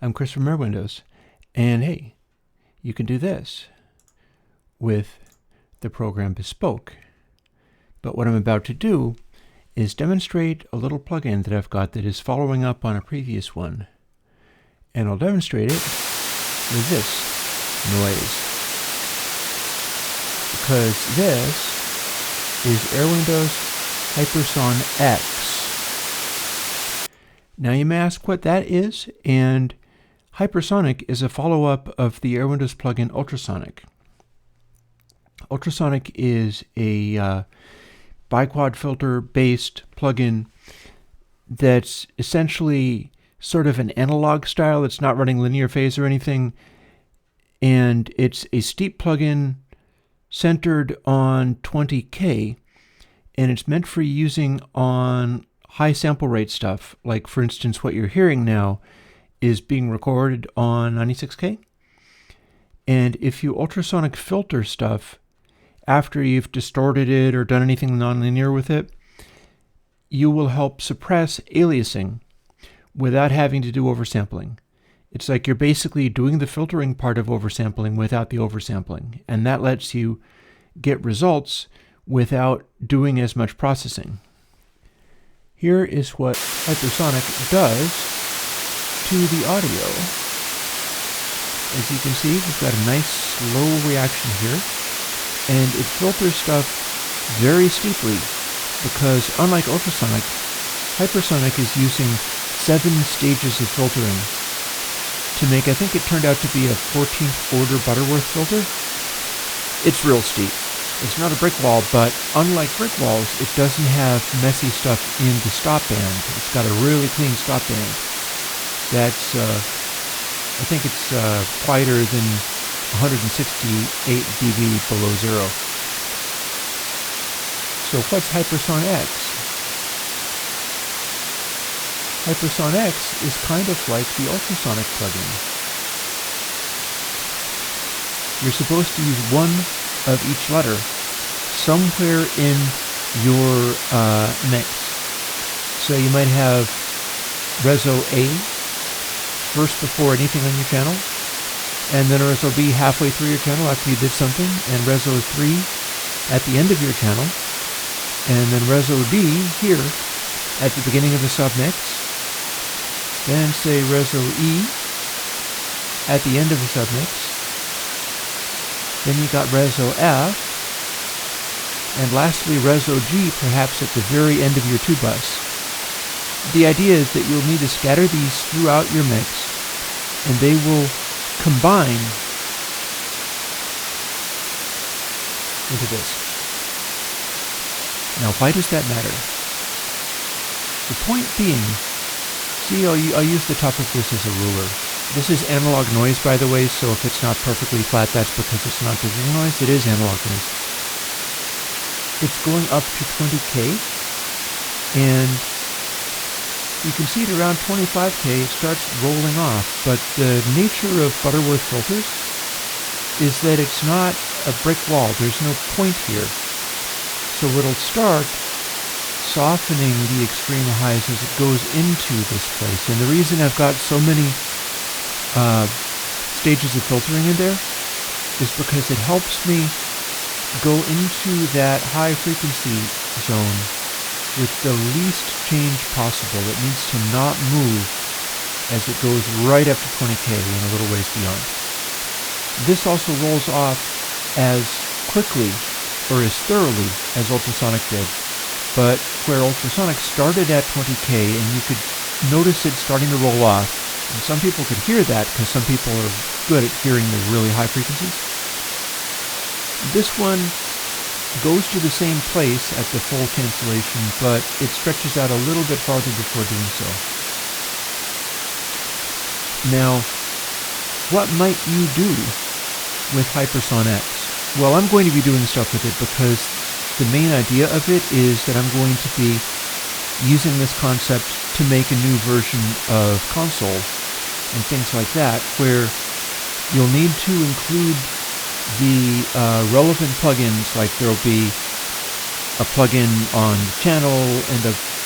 I'm Chris from Airwindows, and hey, you can do this with the program Bespoke. But what I'm about to do is demonstrate a little plugin that I've got that is following up on a previous one. And I'll demonstrate it with this noise. Because this is Airwindows HypersonX. Now you may ask what that is, and Hypersonic is a follow-up of the Airwindows plugin Ultrasonic. Ultrasonic is a biquad filter-based plugin that's essentially sort of an analog style. It's not running linear phase or anything, and it's a steep plugin centered on 20K, and it's meant for using on high sample rate stuff. Like, for instance, what you're hearing now is being recorded on 96K. And if you ultrasonic filter stuff after you've distorted it or done anything nonlinear with it, you will help suppress aliasing without having to do oversampling. It's like you're basically doing the filtering part of oversampling without the oversampling, and that lets you get results without doing as much processing. Here is what Hypersonic does to the audio. As you can see, we've got a nice slow reaction here, and it filters stuff very steeply because, unlike ultrasonic, Hypersonic is using 7 stages of filtering to make, I think it turned out to be a 14th order Butterworth filter. It's real steep. It's not a brick wall, but unlike brick walls, it doesn't have messy stuff in the stop band. It's got a really clean stop band. That's, I think it's quieter than 168 dB below zero. So what's HypersonX? HypersonX is kind of like the ultrasonic plugin. You're supposed to use one of each letter somewhere in your mix. So you might have Reso A first before anything on your channel, and then Reso B halfway through your channel after you did something, and Reso 3 at the end of your channel, and then Reso D here at the beginning of the submix, then say Reso E at the end of the submix, then you got Reso F, and lastly Reso G perhaps at the very end of your 2-bus. The idea is that you'll need to scatter these throughout your mix, and they will combine into this. Now, why does that matter? The point being, see, I'll use the top of this as a ruler. This is analog noise, by the way, so if it's not perfectly flat, that's because it's not digital noise. It is analog noise. It's going up to 20K, and you can see at around 25K it starts rolling off, but the nature of Butterworth filters is that it's not a brick wall. There's no point here. So it'll start softening the extreme highs as it goes into this place. And the reason I've got so many stages of filtering in there is because it helps me go into that high frequency zone with the least change possible. It needs to not move as it goes right up to 20K and a little ways beyond. This also rolls off as quickly or as thoroughly as ultrasonic did, but where ultrasonic started at 20K and you could notice it starting to roll off, and some people could hear that because some people are good at hearing the really high frequencies. This one goes to the same place at the full cancellation, but it stretches out a little bit farther before doing so. Now, what might you do with HypersonX? Well, I'm going to be doing stuff with it because the main idea of it is that I'm going to be using this concept to make a new version of console and things like that, where you'll need to include the relevant plugins. Like there'll be a plugin on the channel, and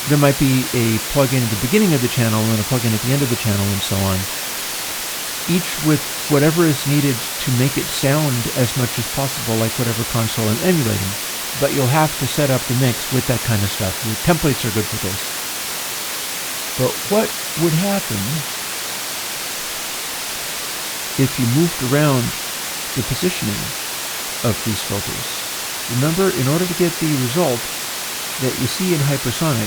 there might be a plugin at the beginning of the channel and a plugin at the end of the channel, and so on. each with whatever is needed to make it sound as much as possible like whatever console I'm emulating. But you'll have to set up the mix with that kind of stuff. The templates are good for this. But what would happen if you moved around the positioning of these filters? Remember, in order to get the result that you see in HypersonX,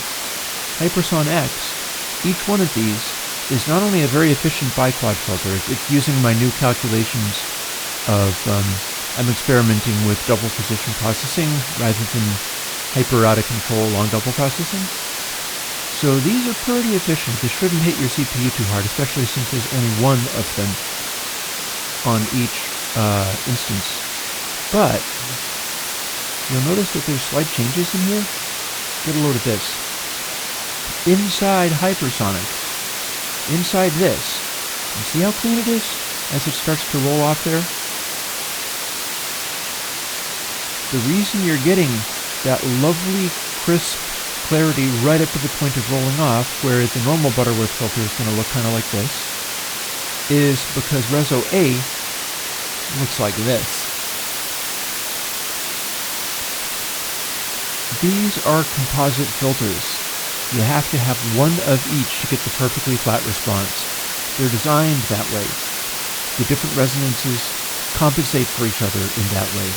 each one of these is not only a very efficient biquad filter, it's using my new calculations of, I'm experimenting with double position processing rather than hyper out of control long double processing. So these are pretty efficient. This shouldn't hit your CPU too hard, especially since there's only one of them on each instance. But you'll notice that there's slight changes in here. Get a load of this. Inside Hypersonic, inside this, you see how clean it is as it starts to roll off there? The reason you're getting that lovely crisp clarity right up to the point of rolling off, whereas the normal Butterworth filter is going to look kind of like this, is because Reso A looks like this. These are composite filters. You have to have one of each to get the perfectly flat response. They're designed that way. The different resonances compensate for each other in that way.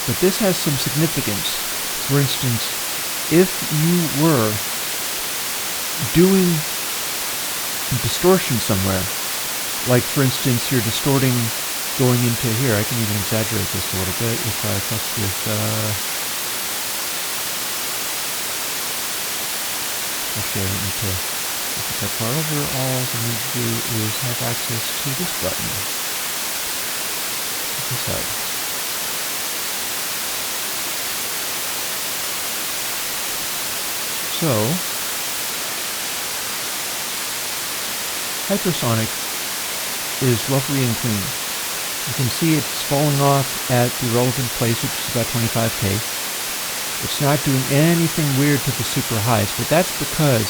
But this has some significance. For instance, if you were doing distortion somewhere, like for instance you're distorting going into here, I can even exaggerate this a little bit if I fuss with actually, I don't need to look at that far over. All I need to do is have access to this button. Check this out. So, Hypersonic is lovely and clean. You can see it's falling off at the relevant place, which is about 25K. It's not doing anything weird to the super highs, but that's because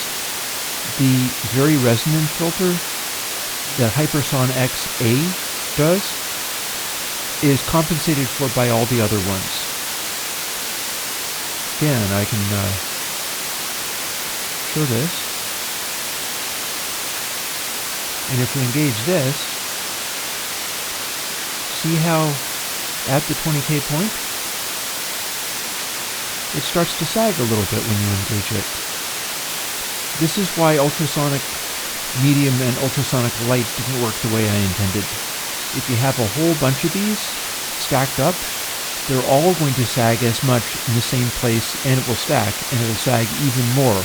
the very resonant filter that HypersonX A does is compensated for by all the other ones. Again, I can show this. And if we engage this, see how at the 20K point, it starts to sag a little bit when you engage it. This is why ultrasonic medium and ultrasonic light didn't work the way I intended. If you have a whole bunch of these stacked up, they're all going to sag as much in the same place, and it will stack, and it'll sag even more.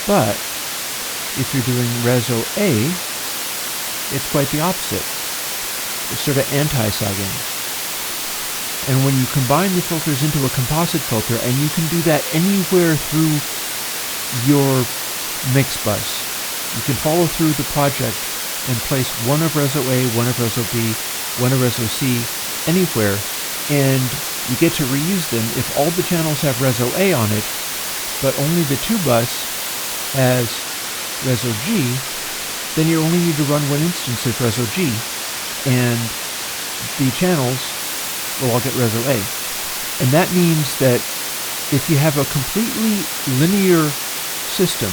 But if you're doing Reso A, it's quite the opposite. It's sort of anti-sagging. And when you combine the filters into a composite filter, and you can do that anywhere through your mix bus, you can follow through the project and place one of Reso A, one of Reso B, one of Reso C, anywhere, and you get to reuse them if all the channels have Reso A on it, but only the 2 bus has Reso G, then you only need to run one instance of Reso G, and the channels will all get Reso A. And that means that if you have a completely linear system,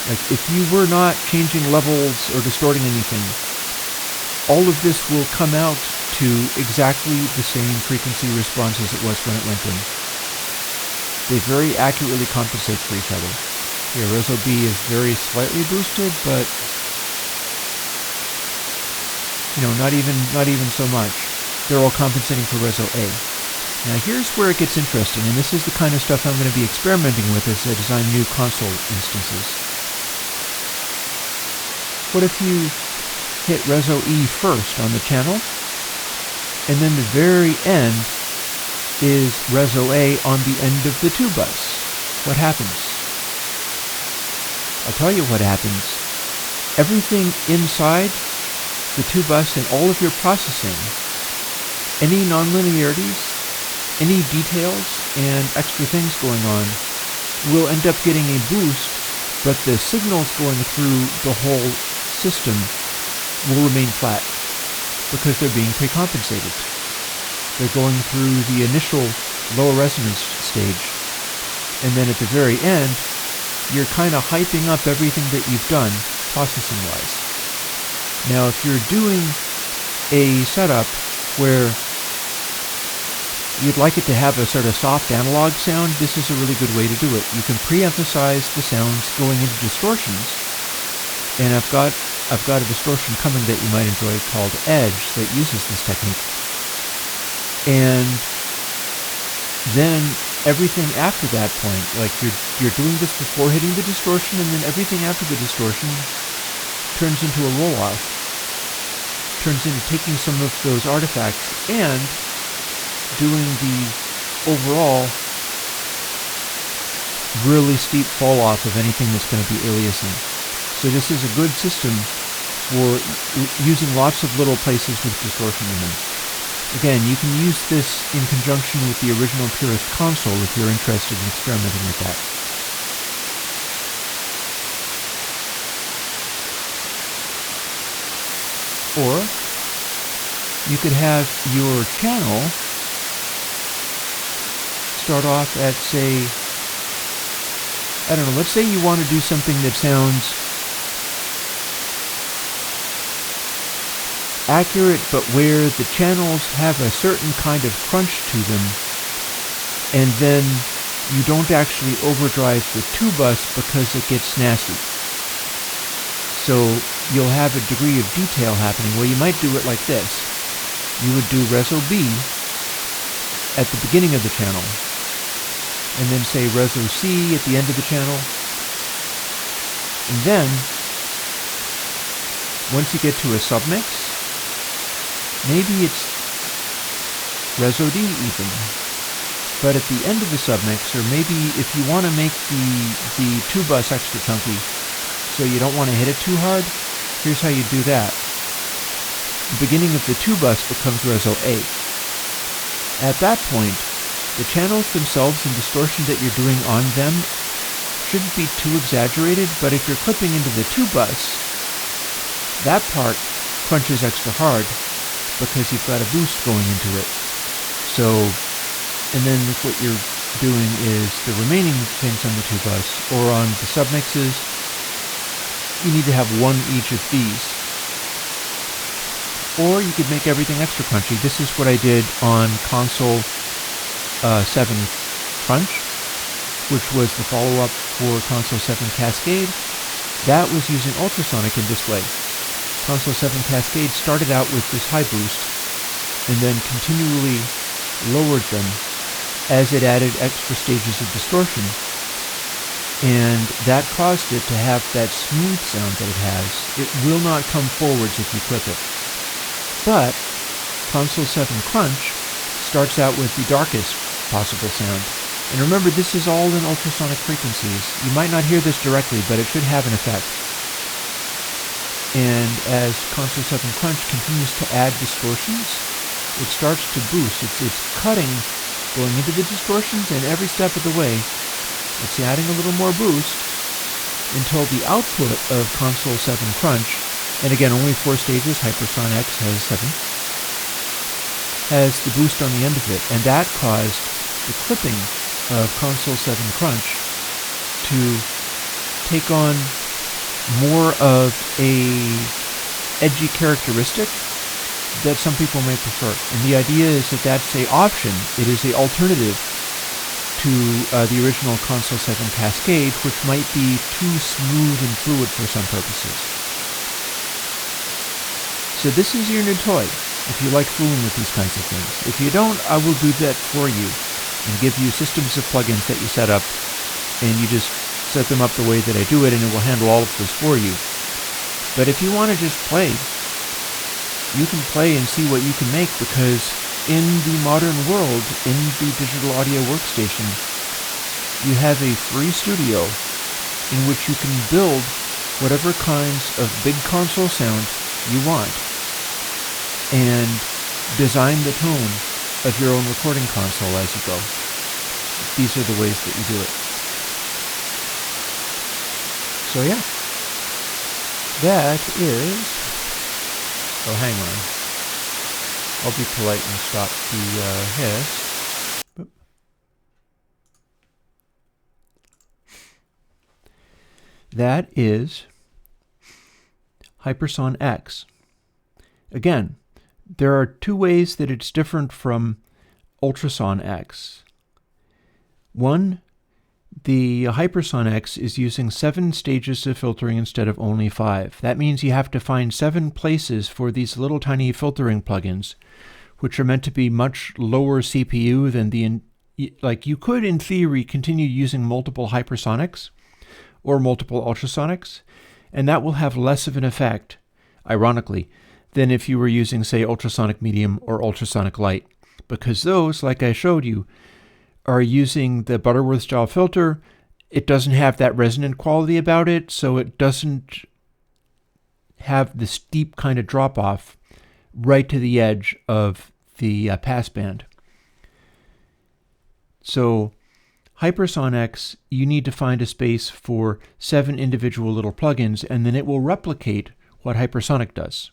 like if you were not changing levels or distorting anything, all of this will come out to exactly the same frequency response as it was when it went in. They very accurately compensate for each other. Here, Reso B is very slightly boosted, but not even so much. They're all compensating for Reso A. Now here's where it gets interesting, and this is the kind of stuff I'm going to be experimenting with as I design new console instances. What if you hit Reso E first on the channel, and then the very end is Reso A on the end of the 2 bus? What happens? I'll tell you what happens. Everything inside the 2 bus and all of your processing, any nonlinearities, any details, and extra things going on will end up getting a boost, but the signals going through the whole system will remain flat because they're being pre-compensated. They're going through the initial low resonance stage, and then at the very end, you're kind of hyping up everything that you've done processing-wise. Now, if you're doing a setup where you'd like it to have a sort of soft analog sound, this is a really good way to do it. You can pre-emphasize the sounds going into distortions, and I've got a distortion coming that you might enjoy called Edge that uses this technique. And then everything after that point, like you're doing this before hitting the distortion, and then everything after the distortion turns into a roll-off, turns into taking some of those artifacts and doing the overall really steep fall-off of anything that's going to be aliasing. So this is a good system for using lots of little places with distortion in them. Again, you can use this in conjunction with the original Purist console if you're interested in experimenting with that. Or you could have your channel start off at, say, I don't know, let's say you want to do something that sounds accurate, but where the channels have a certain kind of crunch to them, and then you don't actually overdrive the 2-bus because it gets nasty. So you'll have a degree of detail happening. Well, you might do it like this. You would do Reso B at the beginning of the channel, and then say Reso C at the end of the channel, and then once you get to a submix, maybe it's Reso D even, but at the end of the submix, or maybe if you want to make the 2-bus extra chunky, so you don't want to hit it too hard, here's how you do that. The beginning of the 2-bus becomes Reso A. At that point, the channels themselves and distortion that you're doing on them shouldn't be too exaggerated, but if you're clipping into the 2-bus, that part crunches extra hard because you've got a boost going into it. So, and then what you're doing is the remaining things on the 2-bus or on the submixes, you need to have one each of these. Or you could make everything extra crunchy. This is what I did on console 7 Crunch, which was the follow-up for console 7 Cascade. That was using ultrasonic in this way. Console 7 Cascade started out with this high boost and then continually lowered them as it added extra stages of distortion, and that caused it to have that smooth sound that it has. It will not come forwards if you clip it. But Console 7 Crunch starts out with the darkest possible sound. And remember, this is all in ultrasonic frequencies. You might not hear this directly, but it should have an effect. And as Console 7 Crunch continues to add distortions, it starts to boost. It's cutting, going into the distortions, and every step of the way, it's adding a little more boost until the output of Console 7 Crunch, and again, only 4 stages, HypersonX has 7, has the boost on the end of it, and that caused the clipping of Console 7 Crunch to take on more of a edgy characteristic that some people may prefer. And the idea is that that's an option. It is an alternative to the original Console 7 Cascade, which might be too smooth and fluid for some purposes. So this is your new toy, if you like fooling with these kinds of things. If you don't, I will do that for you and give you systems of plugins that you set up, and you just set them up the way that I do it, and it will handle all of this for you. But if you want to just play, you can play and see what you can make, because in the modern world, in the digital audio workstation, you have a free studio in which you can build whatever kinds of big console sound you want and design the tone of your own recording console as you go. These are the ways that you do it. So yeah, that is Oh, hang on. I'll be polite and stop the hiss. That is HypersonX. Again, there are two ways that it's different from UltrasonX. One, the HypersonX is using 7 stages of filtering instead of only 5. That means you have to find 7 places for these little tiny filtering plugins, which are meant to be much lower CPU than like you could in theory continue using multiple Hypersonics or multiple ultrasonics, and that will have less of an effect, ironically, than if you were using, say, ultrasonic medium or ultrasonic light, because those, like I showed you, are using the Butterworth style filter. It doesn't have that resonant quality about it, so it doesn't have the steep kind of drop off right to the edge of the passband. So HypersonX, you need to find a space for 7 individual little plugins, and then it will replicate what Hypersonic does.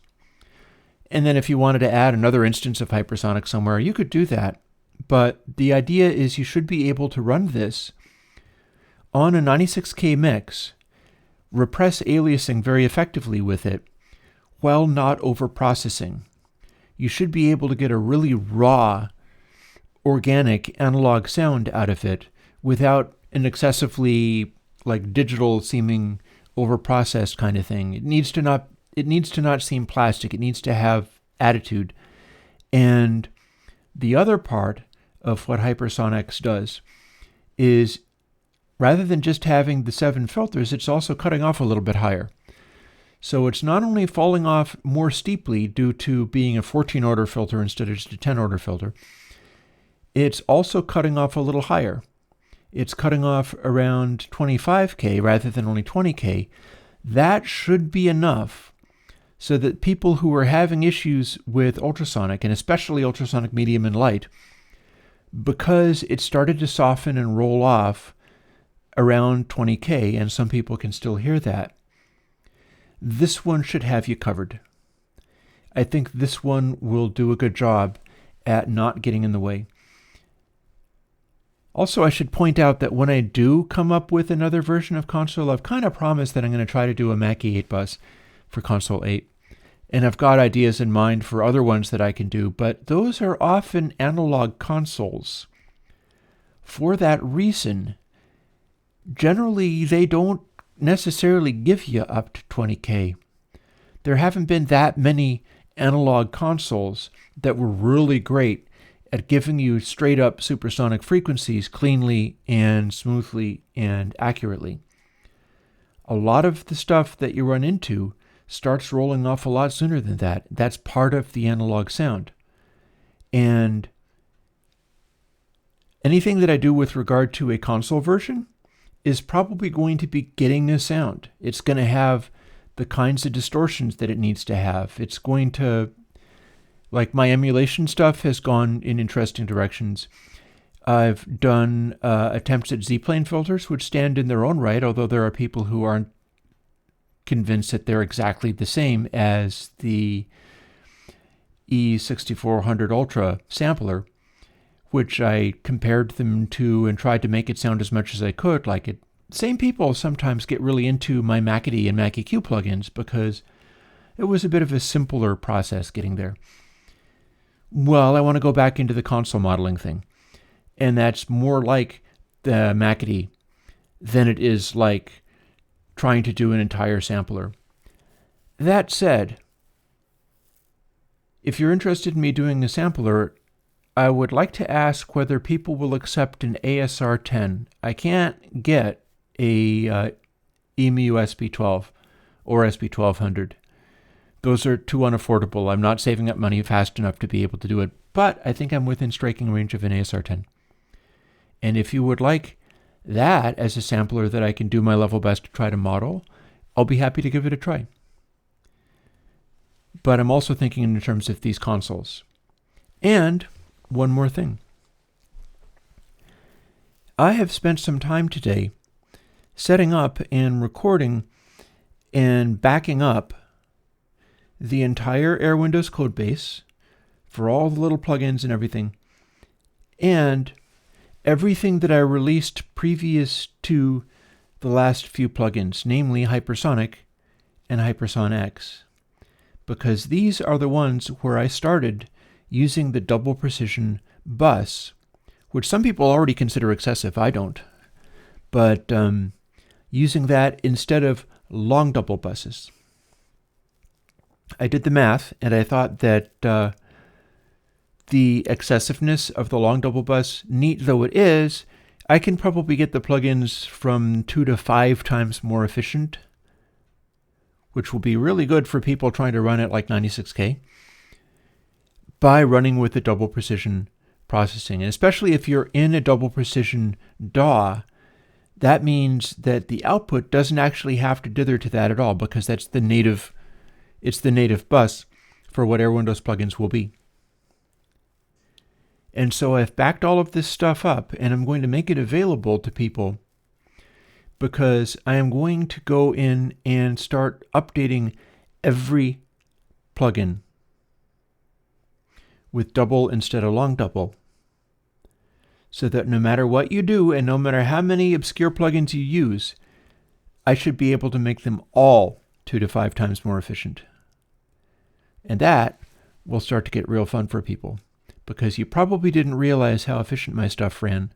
And then if you wanted to add another instance of Hypersonic somewhere, you could do that. But the idea is you should be able to run this on a 96K mix, repress aliasing very effectively with it, while not overprocessing. You should be able to get a really raw, organic analog sound out of it without an excessively like digital seeming overprocessed kind of thing. It needs to not seem plastic. It needs to have attitude. And the other part of what HypersonX does is rather than just having the 7 filters, it's also cutting off a little bit higher. So it's not only falling off more steeply due to being a 14 order filter instead of just a 10 order filter, it's also cutting off a little higher. It's cutting off around 25K rather than only 20K. That should be enough so that people who are having issues with ultrasonic, and especially ultrasonic medium and light, because it started to soften and roll off around 20K, and some people can still hear that, this one should have you covered. I think this one will do a good job at not getting in the way. Also, I should point out that when I do come up with another version of console, I've kind of promised that I'm going to try to do a Mackie 8 bus for console 8. And I've got ideas in mind for other ones that I can do, but those are often analog consoles. For that reason, generally they don't necessarily give you up to 20K. There haven't been that many analog consoles that were really great at giving you straight up supersonic frequencies cleanly and smoothly and accurately. A lot of the stuff that you run into starts rolling off a lot sooner than that. That's part of the analog sound. And anything that I do with regard to a console version is probably going to be getting this sound. It's going to have the kinds of distortions that it needs to have. It's going to, like my emulation stuff has gone in interesting directions. I've done attempts at Z-plane filters, which stand in their own right, although there are people who aren't convinced that they're exactly the same as the E6400 Ultra sampler, which I compared them to and tried to make it sound as much as I could like it. Same people sometimes get really into my Mackie and Mackie Q plugins because it was a bit of a simpler process getting there. Well, I want to go back into the console modeling thing, and that's more like the Mackie than it is like trying to do an entire sampler. That said, if you're interested in me doing a sampler, I would like to ask whether people will accept an ASR10. I can't get a EMU SP12 or SP1200. Those are too unaffordable. I'm not saving up money fast enough to be able to do it, but I think I'm within striking range of an ASR10. And if you would like that as a sampler that I can do my level best to try to model, I'll be happy to give it a try. But I'm also thinking in terms of these consoles. And one more thing. I have spent some time today setting up and recording and backing up the entire Airwindows code base for all the little plugins and everything, and everything that I released previous to the last few plugins, namely Hypersonic and HypersonX, because these are the ones where I started using the double precision bus, which some people already consider excessive. I don't. But using that instead of long double buses. I did the math, and I thought that the excessiveness of the long double bus, neat though it is, I can probably get the plugins from 2 to 5 times more efficient, which will be really good for people trying to run at like 96K, by running with the double precision processing. And especially if you're in a double precision DAW, that means that the output doesn't actually have to dither to that at all, because that's the native, it's the native bus for what Airwindows plugins will be. And so I've backed all of this stuff up, and I'm going to make it available to people, because I am going to go in and start updating every plugin with double instead of long double, so that no matter what you do and no matter how many obscure plugins you use, I should be able to make them all 2 to 5 times more efficient. And that will start to get real fun for people, because you probably didn't realize how efficient my stuff ran,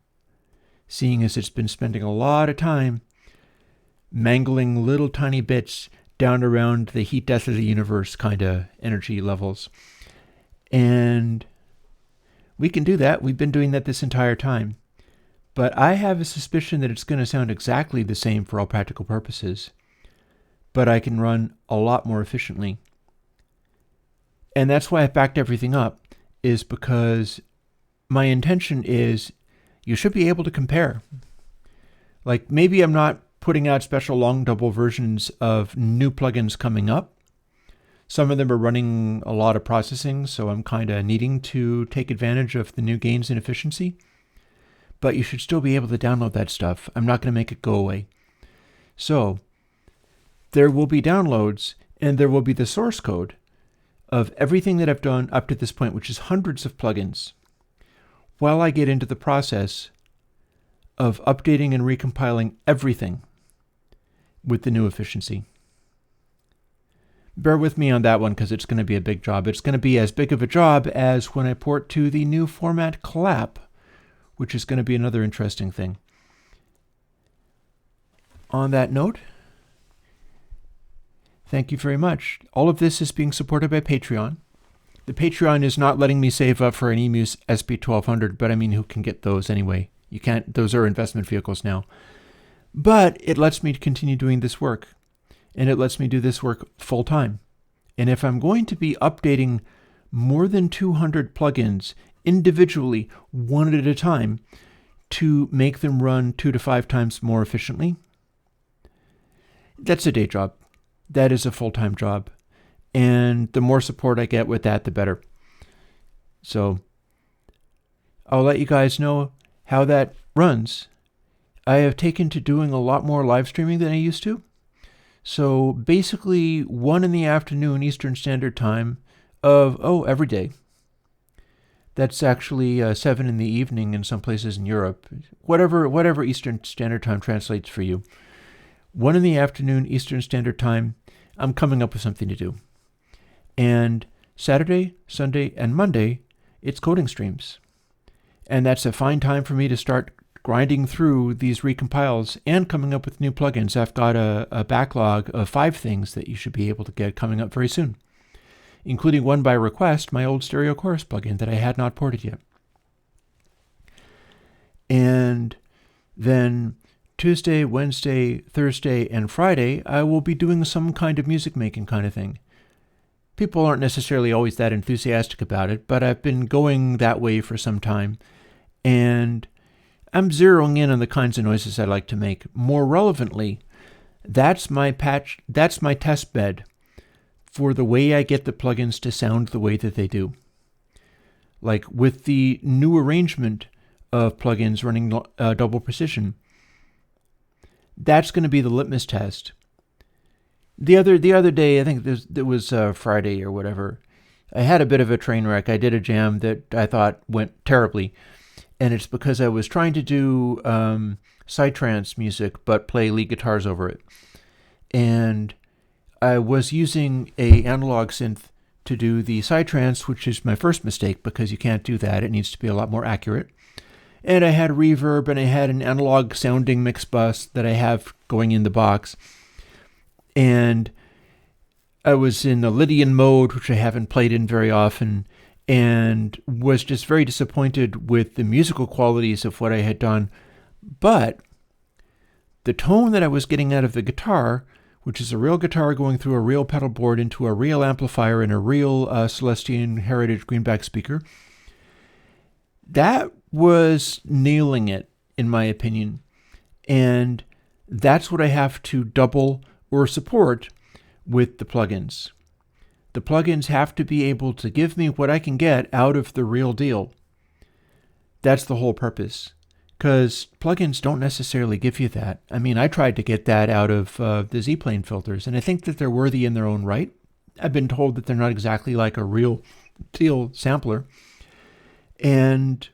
seeing as it's been spending a lot of time mangling little tiny bits down around the heat death of the universe kind of energy levels. And we can do that. We've been doing that this entire time. But I have a suspicion that it's going to sound exactly the same for all practical purposes, but I can run a lot more efficiently. And that's why I backed everything up, is because my intention is you should be able to compare. Like, maybe I'm not putting out special long double versions of new plugins coming up. Some of them are running a lot of processing, so I'm kind of needing to take advantage of the new gains in efficiency. But you should still be able to download that stuff. I'm not going to make it go away. So there will be downloads, and there will be the source code of everything that I've done up to this point, which is hundreds of plugins, while I get into the process of updating and recompiling everything with the new efficiency. Bear with me on that one, because it's going to be a big job. It's going to be as big of a job as when I port to the new format clap, which is going to be another interesting thing. On that note, thank you very much. All of this is being supported by Patreon. The Patreon is not letting me save up for an eMuse SP1200, but I mean, who can get those anyway? You can't, those are investment vehicles now. But it lets me continue doing this work, and it lets me do this work full time. And if I'm going to be updating more than 200 plugins individually, one at a time, to make them run 2 to 5 times more efficiently, that's a day job. That is a full-time job. And the more support I get with that, the better. So I'll let you guys know how that runs. I have taken to doing a lot more live streaming than I used to. So basically 1 in the afternoon Eastern Standard Time of, every day. That's actually 7 in the evening in some places in Europe. Whatever Eastern Standard Time translates for you. 1 in the afternoon Eastern Standard Time, I'm coming up with something to do. And Saturday, Sunday, and Monday, it's coding streams. And that's a fine time for me to start grinding through these recompiles and coming up with new plugins. I've got a backlog of 5 things that you should be able to get coming up very soon, including one by request, my old Stereo Chorus plugin that I had not ported yet. And then Tuesday, Wednesday, Thursday, and Friday, I will be doing some kind of music making kind of thing. People aren't necessarily always that enthusiastic about it, but I've been going that way for some time. And I'm zeroing in on the kinds of noises I like to make. More relevantly, that's my test bed for the way I get the plugins to sound the way that they do. Like with the new arrangement of plugins running double precision, that's going to be the litmus test. The other day, I think it was Friday or whatever, I had a bit of a train wreck. I did a jam that I thought went terribly, and it's because I was trying to do psytrance music but play lead guitars over it. And I was using a analog synth to do the psytrance, which is my first mistake because you can't do that. It needs to be a lot more accurate. And I had reverb and I had an analog sounding mix bus that I have going in the box. And I was in the Lydian mode, which I haven't played in very often, and was just very disappointed with the musical qualities of what I had done. But the tone that I was getting out of the guitar, which is a real guitar going through a real pedal board into a real amplifier and a real Celestian Heritage Greenback speaker, that was nailing it, in my opinion. And that's what I have to double or support with the plugins. The plugins have to be able to give me what I can get out of the real deal. That's the whole purpose. Because plugins don't necessarily give you that. I mean, I tried to get that out of the Z-Plane filters, and I think that they're worthy in their own right. I've been told that they're not exactly like a real deal sampler. And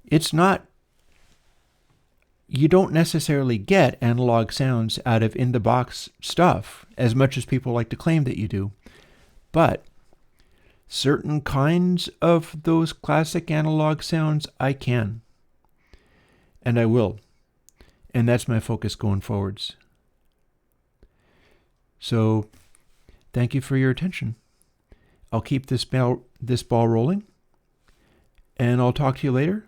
it's not, you don't necessarily get analog sounds out of in-the-box stuff as much as people like to claim that you do. But certain kinds of those classic analog sounds, I can. And I will. And that's my focus going forwards. So, thank you for your attention. I'll keep this ball rolling. And I'll talk to you later.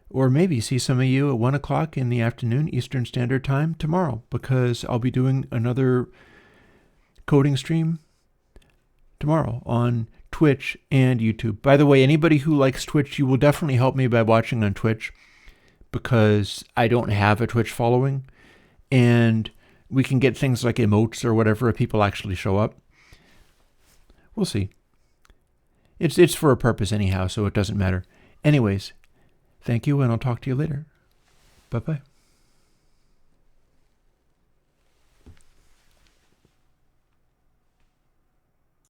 Or maybe see some of you at 1 o'clock in the afternoon Eastern Standard Time tomorrow, because I'll be doing another coding stream tomorrow on Twitch and YouTube. By the way, anybody who likes Twitch, you will definitely help me by watching on Twitch, because I don't have a Twitch following, and we can get things like emotes or whatever if people actually show up. We'll see. It's for a purpose anyhow, so it doesn't matter. Anyways, thank you, and I'll talk to you later. Bye-bye.